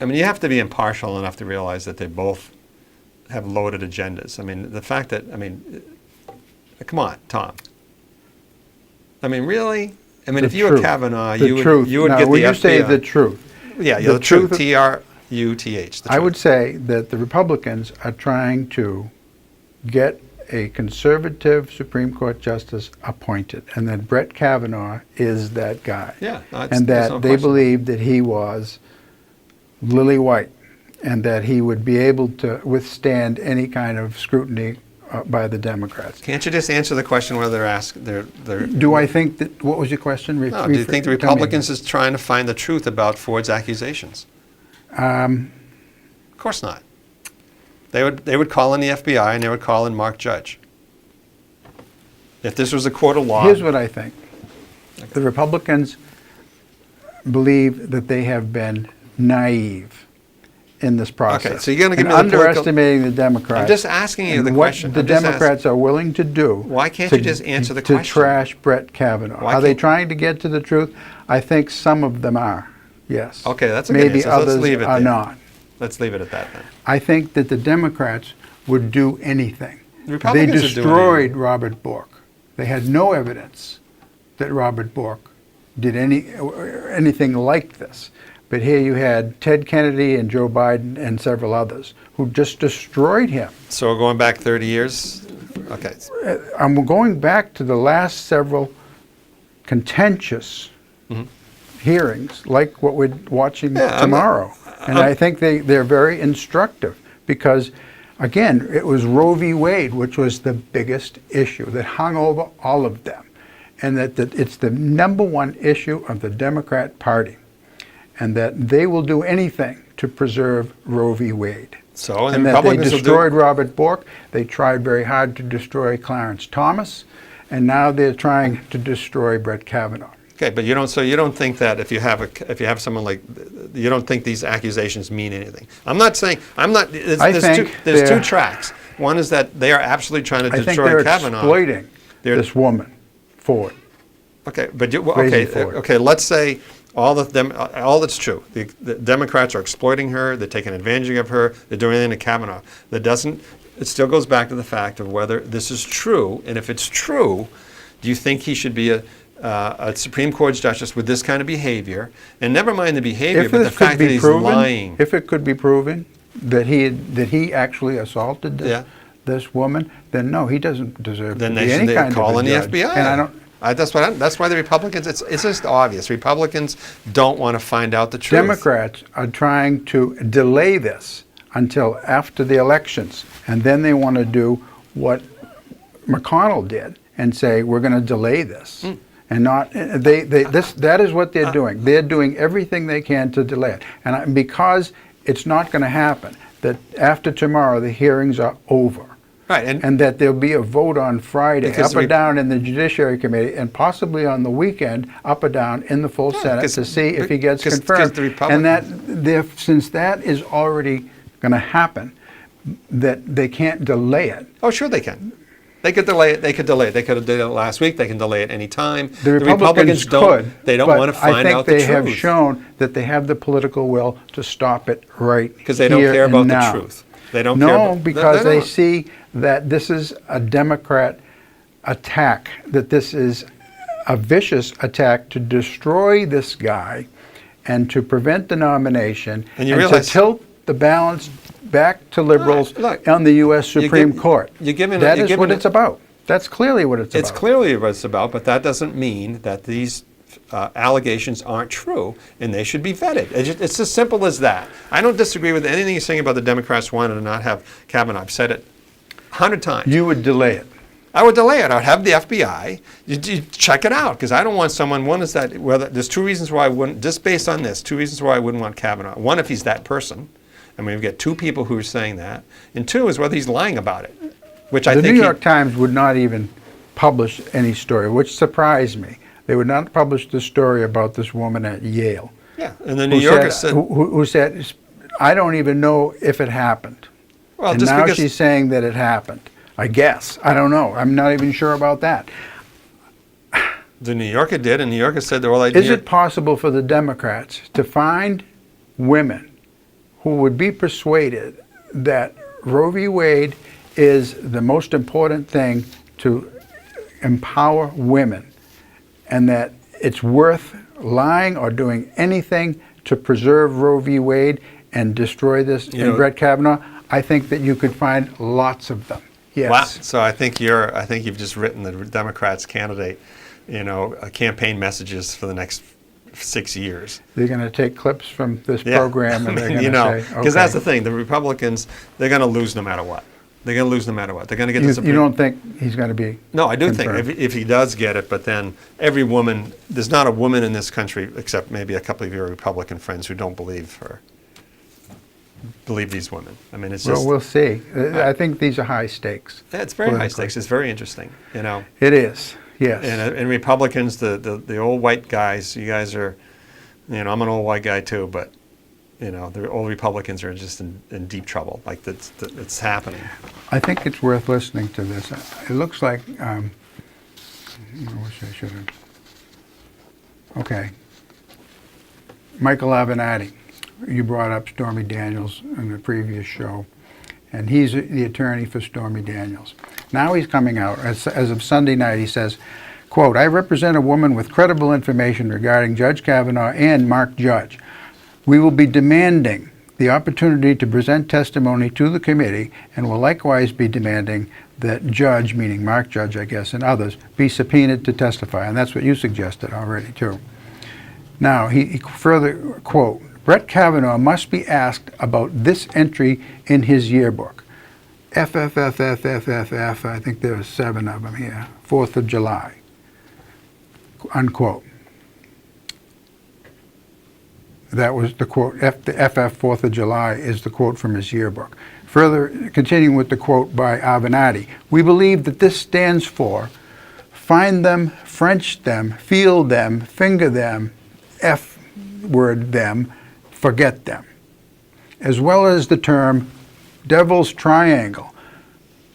I mean, you have to be impartial enough to realize that they both have loaded agendas. I mean, the fact that, come on, Tom. I mean, really? I mean, if you were Kavanaugh, you would now, get the when you FBI. say the truth. Yeah, the truth, T-R-U-T-H. I would say that the Republicans are trying to get a conservative Supreme Court justice appointed, and that Brett Kavanaugh is that guy. Yeah, and that they believe that he was lily white, and that he would be able to withstand any kind of scrutiny by the Democrats. Can't you just answer the question whether they're Do I think that, what was your question? No, do you think the Republicans is trying to find the truth about Ford's accusations? Of course not. They would call in the FBI and they would call in Mark Judge. If this was a court of law. Here's what I think. The Republicans believe that they have been naive in this process. Okay, so you're going to give me and the underestimating the Democrats. I'm just asking you and the what question. the Democrats are willing to do. Why can't you just answer the to question? trash Brett Kavanaugh. Why Are they can't- trying to get to the truth? I think some of them are. Yes. Okay, that's a good Maybe answer. Let's others leave it are there. not. Let's leave it at that then. I think that the Democrats would do anything. The Republicans They are doing destroyed anything. Robert Bork. They had no evidence that Robert Bork did anything like this. But here you had Ted Kennedy and Joe Biden and several others who just destroyed him. So we're going back 30 years? Okay. I'm going back to the last several contentious hearings, like what we're watching tomorrow. And I think they're very instructive because, again, it was Roe v. Wade, which was the biggest issue that hung over all of them. And that it's the number one issue of the Democrat Party. And that they will do anything to preserve Roe v. Wade. So, and that they destroyed Robert Bork. They tried very hard to destroy Clarence Thomas. And now they're trying to destroy Brett Kavanaugh. Okay, but you don't think that if you have someone like, you don't think these accusations mean anything. There's two tracks. One is that they are absolutely trying to I think destroy they're Kavanaugh. exploiting this woman, Ford. Okay, but Crazy Ford. okay. Let's say all that's true. The Democrats are exploiting her. They're taking advantage of her. They're doing anything to Kavanaugh. It still goes back to the fact of whether this is true. And if it's true, do you think he should be a Supreme Court justice with this kind of behavior? And never mind the behavior, but the fact that he's lying. If it could be proven that he actually assaulted this woman, then no, he doesn't deserve to be any kind of a judge. Call in the FBI. And I don't. That's why the Republicans, it's just obvious. Republicans don't want to find out the truth. Democrats are trying to delay this until after the elections, and then they want to do what McConnell did and say, we're going to delay this. And not, that is what they're doing. They're doing everything they can to delay it. And because it's not going to happen, that after tomorrow the hearings are over. Right, and that there'll be a vote on Friday, up or down in the Judiciary Committee, and possibly on the weekend, up or down in the full Senate to see if he gets confirmed. And that, since that is already going to happen, that they can't delay it. Oh, sure they can. They could delay it. They could delay it. They could have did it last week. They can delay it any time. The Republicans don't. They don't want to find out the truth. I think they have shown that they have the political will to stop it right because they don't care about the truth. They don't care. No, because they see that this is a Democrat attack, that this is a vicious attack to destroy this guy and to prevent the nomination and to tilt the balance back to liberals on the U.S. Supreme Court. That is what it's about. That's clearly what it's about. It's clearly what it's about, but that doesn't mean that these allegations aren't true, and they should be vetted. It's as simple as that. I don't disagree with anything you're saying about the Democrats wanting to not have Kavanaugh. I've said it 100 times. You would delay it. I would delay it. I would have the FBI you check it out, because I don't want someone. One is that there's two reasons why I wouldn't. Just based on this, two reasons why I wouldn't want Kavanaugh. One, if he's that person. I mean, we've got two people who are saying that, and two is whether he's lying about it, which I think the New York Times would not even publish any story, which surprised me. They would not publish the story about this woman at Yale. Yeah, and the New Yorker said, who said, I don't even know if it happened. Well, and just now because she's saying that it happened. I guess. I don't know. I'm not even sure about that. the New Yorker did, and New Yorker said the whole Is idea. it possible for the Democrats to find women who would be persuaded that Roe v. Wade is the most important thing to empower women, and that it's worth lying or doing anything to preserve Roe v. Wade and destroy this in Brett Kavanaugh? I think that you could find lots of them. Yes. Wow. So I think you've just written the Democrats' candidate, campaign messages for the next 6 years. They're going to take clips from this program and they're going to say, because that's the thing. The Republicans, they're going to lose no matter what. They're going to lose no matter what. They're going to get the Supreme. You don't think he's going to be? No, I do confirmed? think if he does get it, but then every woman, there's not a woman in this country, except maybe a couple of your Republican friends who don't believe these women. I mean, it's just. Well, we'll see. I think these are high stakes. Yeah, it's very high stakes. It's very interesting, It is, yes. And Republicans, the old white guys, you guys are, I'm an old white guy too, but, the old Republicans are just in deep trouble. Like, it's happening. I think it's worth listening to this. It looks like, I wish I should have. Okay. Michael Avenatti. You brought up Stormy Daniels in the previous show, and he's the attorney for Stormy Daniels. Now he's coming out, as of Sunday night, he says, quote, I represent a woman with credible information regarding Judge Kavanaugh and Mark Judge. We will be demanding the opportunity to present testimony to the committee and will likewise be demanding that Judge, meaning Mark Judge, I guess, and others, be subpoenaed to testify. And that's what you suggested already, too. Now, he further, quote, Brett Kavanaugh must be asked about this entry in his yearbook. FFFFFFF, I think there are 7 of them here, 4th of July, unquote. That was the quote, the FF 4th of July is the quote from his yearbook. Further, continuing with the quote by Avenatti, we believe that this stands for find them, French them, feel them, finger them, F-word them, forget them, as well as the term Devil's Triangle.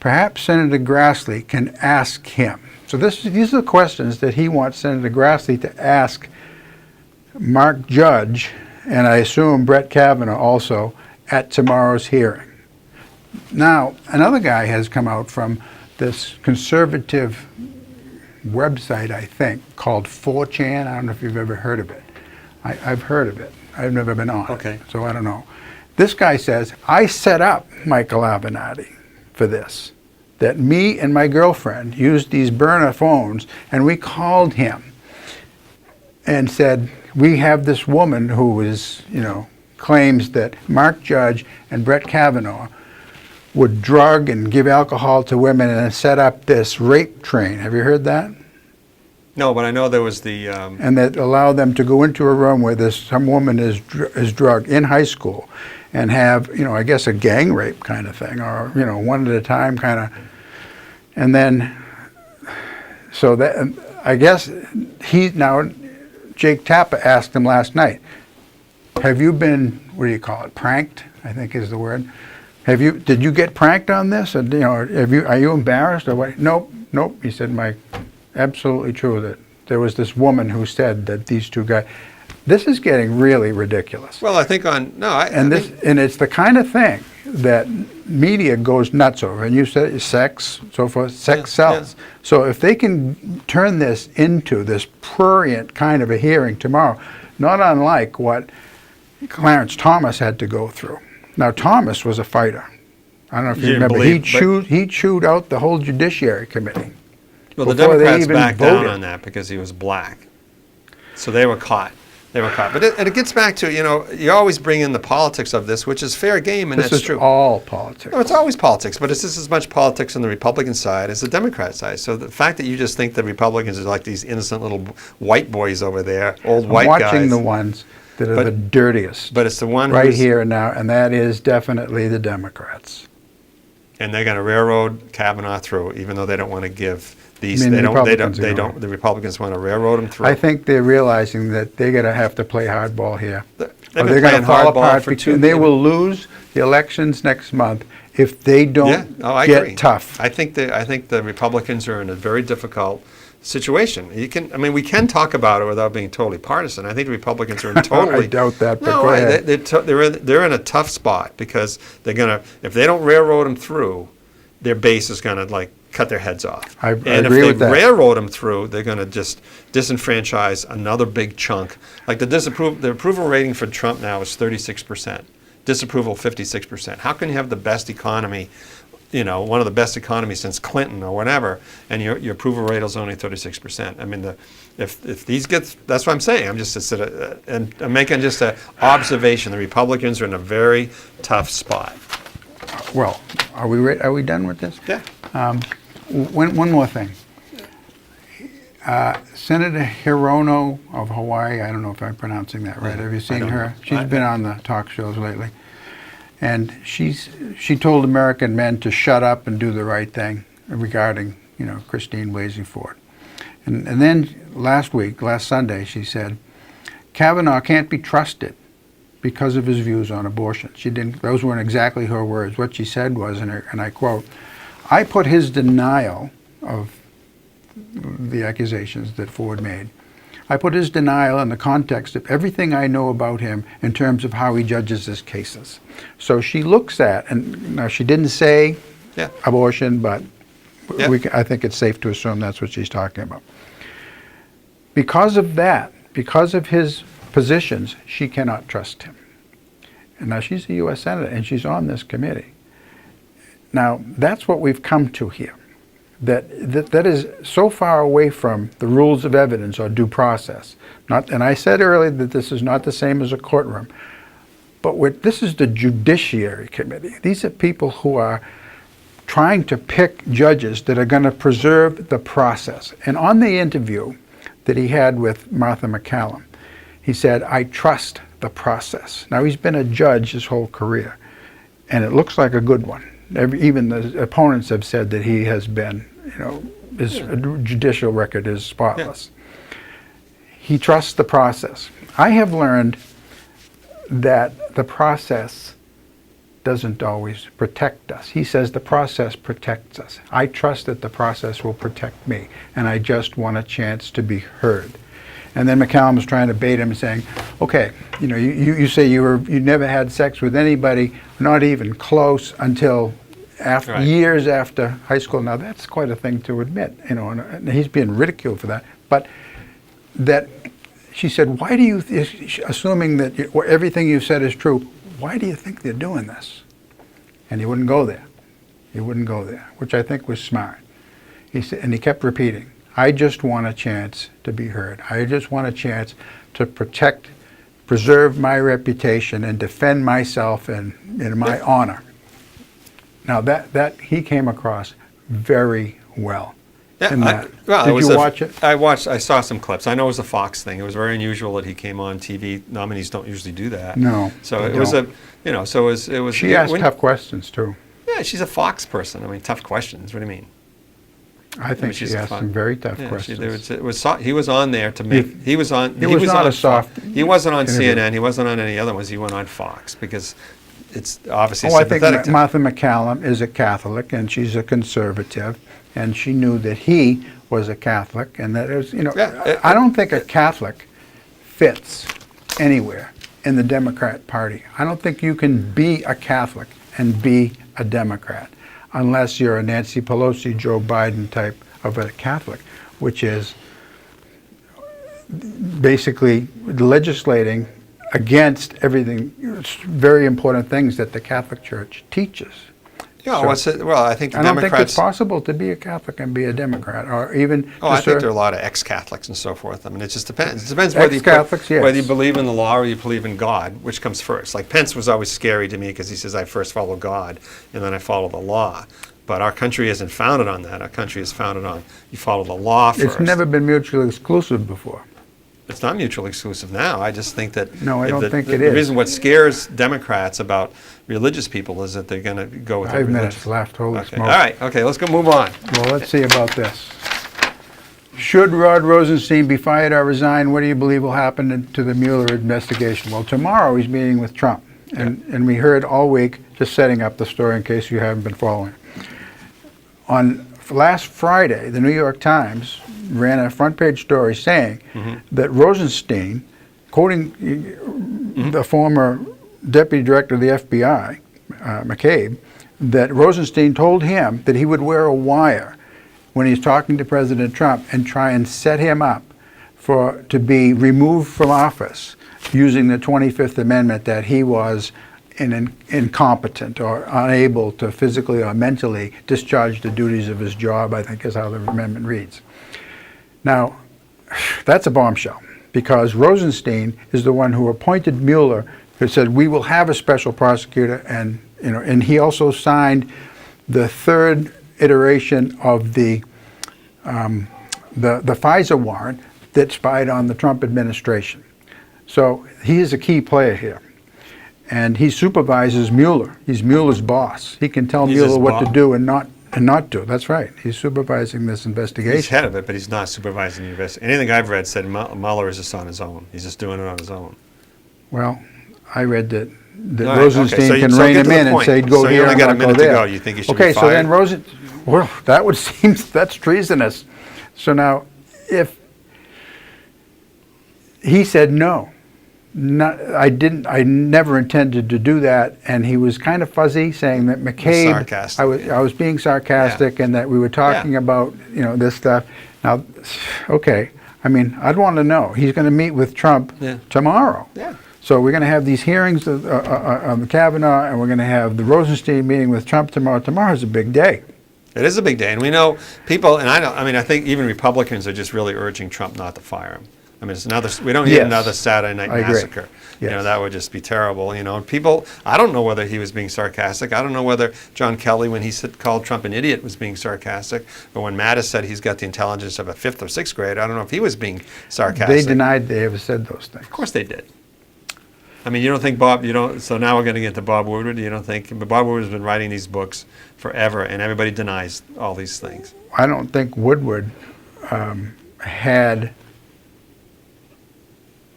Perhaps Senator Grassley can ask him. So these are the questions that he wants Senator Grassley to ask Mark Judge, and I assume Brett Kavanaugh also, at tomorrow's hearing. Now, another guy has come out from this conservative website, I think, called 4chan. I don't know if you've ever heard of it. I've heard of it. I've never been on it, so I don't know. This guy says, I set up Michael Avenatti for this, that me and my girlfriend used these burner phones, and we called him and said, we have this woman who is, claims that Mark Judge and Brett Kavanaugh would drug and give alcohol to women and set up this rape train. Have you heard that? No, but I know there was the. And that allow them to go into a room where some woman is drugged in high school, and have I guess a gang rape kind of thing, or one at a time kind of, and then so that I guess Jake Tapper asked him last night, have you been, what do you call it, pranked? I think is the word. Did you get pranked on this? Or, are you embarrassed or what? Nope. He said, Mike, absolutely true that there was this woman who said that these two guys. This is getting really ridiculous. Well, I think and it's the kind of thing that media goes nuts over. And you said sex, so forth. Sex sells. Yeah. So if they can turn this into this prurient kind of a hearing tomorrow, not unlike what Clarence Thomas had to go through. Now, Thomas was a fighter. I don't know if you remember. He chewed out the whole Judiciary Committee. Well, the Democrats backed down on that because he was black. So they were caught. They were caught. But it gets back to, you always bring in the politics of this, which is fair game, and This that's is true. all politics. No, it's always politics, but it's just as much politics on the Republican side as the Democrat side. So the fact that you just think the Republicans are like these innocent little white boys over there, old white guys. I'm watching the ones that are the dirtiest. But it's the one right here and now, and that is definitely the Democrats. And they're going to railroad Kavanaugh through, even though they don't want to give these. You mean the Republicans They are don't. going. The Republicans want to railroad him through. I think they're realizing that they're going to have to play hardball here. They've Or been they're going playing to fall hardball apart, for two and they years. will lose the elections next month if they don't I get agree. tough. I think the Republicans are in a very difficult situation. We can talk about it without being totally partisan. I think the Republicans are in totally. I doubt that, but no, go ahead. they're in a tough spot because they're gonna, if they don't railroad them through, their base is gonna cut their heads off. I and agree with if they that. railroad them through, they're gonna just disenfranchise another big chunk. Like the approval rating for Trump now is 36%. Disapproval 56%. How can you have the best economy? One of the best economies since Clinton or whatever, and your approval rate is only 36%. I mean, if these get, that's what I'm saying. I'm just and I'm making just an observation. The Republicans are in a very tough spot. Well, are we done with this? Yeah. One more thing. Senator Hirono of Hawaii, I don't know if I'm pronouncing that right. Have you seen don't her? know. She's been on the talk shows lately. And she told American men to shut up and do the right thing regarding, Christine Blasey Ford. And then last Sunday, she said, Kavanaugh can't be trusted because of his views on abortion. Those weren't exactly her words. What she said was, and I quote, I put his denial of the accusations that Ford made, I put his denial in the context of everything I know about him in terms of how he judges his cases. So she looks at, and now she didn't say abortion, but I think it's safe to assume that's what she's talking about. Because of that, because of his positions, she cannot trust him. And now she's a U.S. Senator, and she's on this committee. Now, that's what we've come to here. That is so far away from the rules of evidence or due process. And I said earlier that this is not the same as a courtroom, but this is the Judiciary Committee. These are people who are trying to pick judges that are going to preserve the process. And on the interview that he had with Martha McCallum, he said, I trust the process. Now, he's been a judge his whole career, and it looks like a good one. Even the opponents have said that he has been, his judicial record is spotless. Yeah. He trusts the process. I have learned that the process doesn't always protect us. He says the process protects us. I trust that the process will protect me, and I just want a chance to be heard. And then McCallum was trying to bait him, saying, okay, you say you never had sex with anybody, not even close, until years after high school. Now, that's quite a thing to admit, and he's being ridiculed for that. But that, she said, why do you, assuming that everything you said is true, why do you think they're doing this? And he wouldn't go there. He wouldn't go there, which I think was smart. He said, and he kept repeating, I just want a chance to be heard. I just want a chance to preserve my reputation and defend myself and my honor. Now that he came across very well. Yeah, Did you watch it? I saw some clips. I know it was a Fox thing. It was very unusual that he came on TV. Nominees don't usually do that. No. So it was it was. She asked tough questions too. Yeah, she's a Fox person. I mean, tough questions. What do you mean? I think she asked some very tough questions. He was on there to make. He was on. He was not a soft. He wasn't on interview. CNN. He wasn't on any other ones. He went on Fox because it's obviously I think sympathetic to him. Martha McCallum is a Catholic and she's a conservative, and she knew that he was a Catholic, and that it was, I don't think a Catholic fits anywhere in the Democrat Party. I don't think you can be a Catholic and be a Democrat unless you're a Nancy Pelosi, Joe Biden type of a Catholic, which is basically legislating against everything, very important things that the Catholic Church teaches. Yeah, So well, I think the I don't think it's Democrats. possible to be a Catholic and be a Democrat, or even. Oh, I to think there are serve- a lot of ex-Catholics and so forth. I mean, it just depends. It depends whether Ex-Catholics, yes. whether you believe in the law or you believe in God, which comes first. Like Pence was always scary to me because he says, I first follow God and then I follow the law. But our country isn't founded on that. Our country is founded on you follow the law first. It's never been mutually exclusive before. It's not mutually exclusive now. I just think that No, I if don't think it the is. reason what scares Democrats about religious people is that they're going to go with 5 the minutes religion. left, holy Okay. smoke. All right. Okay. Let's go move on. Well, let's see about this. Should Rod Rosenstein be fired or resign? What do you believe will happen to the Mueller investigation? Well, tomorrow he's meeting with Trump. And we heard all week, just setting up the story in case you haven't been following. On last Friday, the New York Times ran a front page story saying that Rosenstein, quoting the former deputy director of the FBI, McCabe, that Rosenstein told him that he would wear a wire when he's talking to President Trump and try and set him up to be removed from office using the 25th Amendment, that he was incompetent or unable to physically or mentally discharge the duties of his job, I think is how the amendment reads. Now, that's a bombshell, because Rosenstein is the one who appointed Mueller, who said we will have a special prosecutor, and he also signed the third iteration of the FISA warrant that spied on the Trump administration. So he is a key player here. And he supervises Mueller. He's Mueller's boss. He can tell Mueller what to do and not do. That's right. He's supervising this investigation. He's head of it, but he's not supervising the investigation. Anything I've read said Mueller is just on his own. He's just doing it on his own. Well, I read that All right, Rosenstein okay, can so rein get him to the in and point. say, go So you here only and got a not go minute to there. go. You think he should be Okay, so then fired? well, that would seem, that's treasonous. So now, if he said no, I never intended to do that, and he was kind of fuzzy, saying that McCabe, sarcastic, I was being sarcastic, and that we were talking about this stuff. Now, okay, I mean, I'd want to know. He's going to meet with Trump tomorrow. Yeah. So we're going to have these hearings of Kavanaugh, and we're going to have the Rosenstein meeting with Trump tomorrow. Tomorrow's a big day. It is a big day, and we know people, and I think even Republicans are just really urging Trump not to fire him. I mean, we don't need another Saturday night massacre. Yes. That would just be terrible. People, I don't know whether he was being sarcastic. I don't know whether John Kelly, when he called Trump an idiot, was being sarcastic. But when Mattis said he's got the intelligence of a 5th or 6th grader, I don't know if he was being sarcastic. They denied they ever said those things. Of course they did. I mean, you don't think so now we're going to get to Bob Woodward. You don't think, but Bob Woodward's been writing these books forever, and everybody denies all these things. I don't think Woodward had...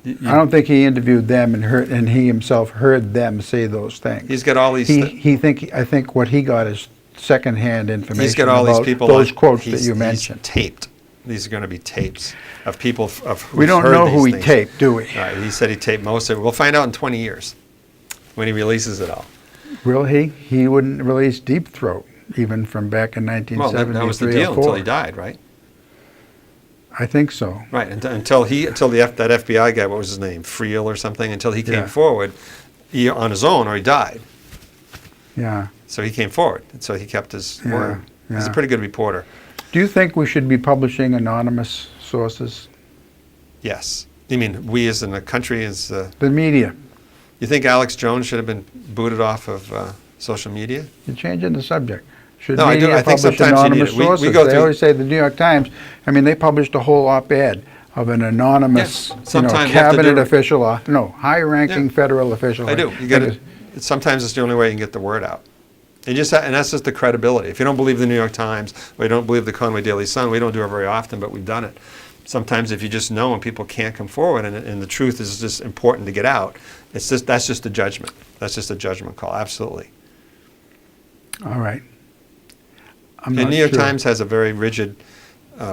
I don't think he interviewed them and he himself heard them say those things. He's got all these... I think what he got is secondhand information. He's got all about these people... those quotes that you mentioned. He's taped. These are going to be tapes of people of who We don't know who he taped, do we? All right, he said he taped most of it. We'll find out in 20 years when he releases it all. Will he? He wouldn't release Deep Throat, even from back in 1973 that was the deal until he died, right? I think so. Right, until that FBI guy, what was his name, Friel or something, until he came forward on his own, or he died. Yeah. So he came forward, and so he kept his word. He's a pretty good reporter. Do you think we should be publishing anonymous sources? Yes. You mean we as in the country as... the media. You think Alex Jones should have been booted off of social media? You're changing the subject. Should No, media I think publish sometimes you need anonymous it. We sources? go They through- always say the New York Times. I mean, they published a whole op-ed of an anonymous, Sometimes you have to cabinet do- official, high-ranking Yeah. federal official. I do. You got to. Sometimes it's the only way you can get the word out. And that's just the credibility. If you don't believe the New York Times or you don't believe the Conway Daily Sun, we don't do it very often, but we've done it. Sometimes if you just know and people can't come forward and the truth is just important to get out, that's just a judgment. That's just a judgment call. Absolutely. All right. And New York Times has a very rigid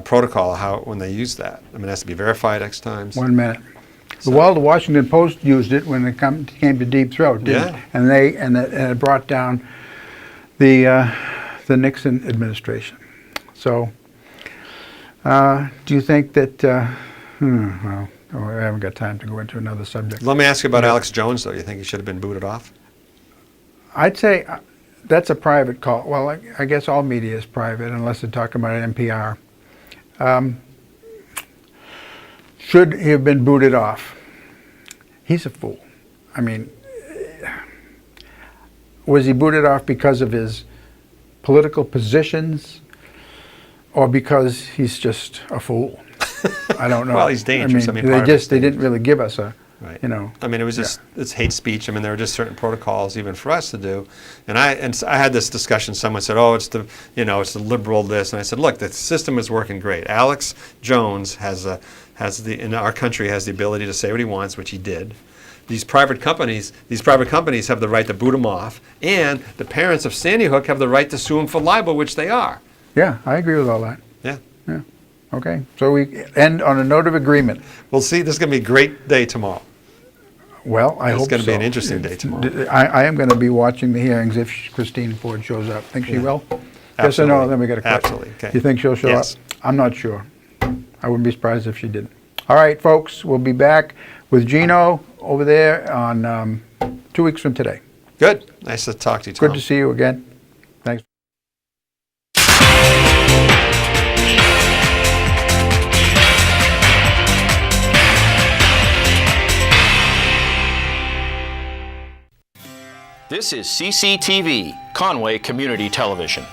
protocol when they use that. I mean, it has to be verified X times. 1 minute. The Washington Post used it when it came to Deep Throat, didn't it? And it brought down the Nixon administration. So, do you think that? Well, I haven't got time to go into another subject. Let me ask you about Alex Jones, though. You think he should have been booted off? I'd say that's a private call. Well, I guess all media is private unless they're talking about an NPR. Should he have been booted off? He's a fool. I mean, was he booted off because of his political positions or because he's just a fool? I don't know. Well, he's dangerous. They didn't really give us a, right. you know. I mean, it was just, it's hate speech. I mean, there were just certain protocols even for us to do. And I had this discussion. Someone said, oh, it's the liberal this. And I said, look, the system is working great. Alex Jones in our country has the ability to say what he wants, which he did. These private companies have the right to boot him off, and the parents of Sandy Hook have the right to sue him for libel, which they are. Yeah, I agree with all that. Yeah. Yeah. Okay, so we end on a note of agreement. We'll see. This is going to be a great day tomorrow. Well, I hope so. It's going to be an interesting day tomorrow. I am going to be watching the hearings if Christine Ford shows up. Think she will? Yes or no? Then we got a question. Absolutely. Okay. You think she'll show Yes. up? I'm not sure. I wouldn't be surprised if she didn't. All right, folks, we'll be back with Gino over there on 2 weeks from today. Good. Nice to talk to you, Tom. Good to see you again. Thanks. This is CCTV, Conway Community Television.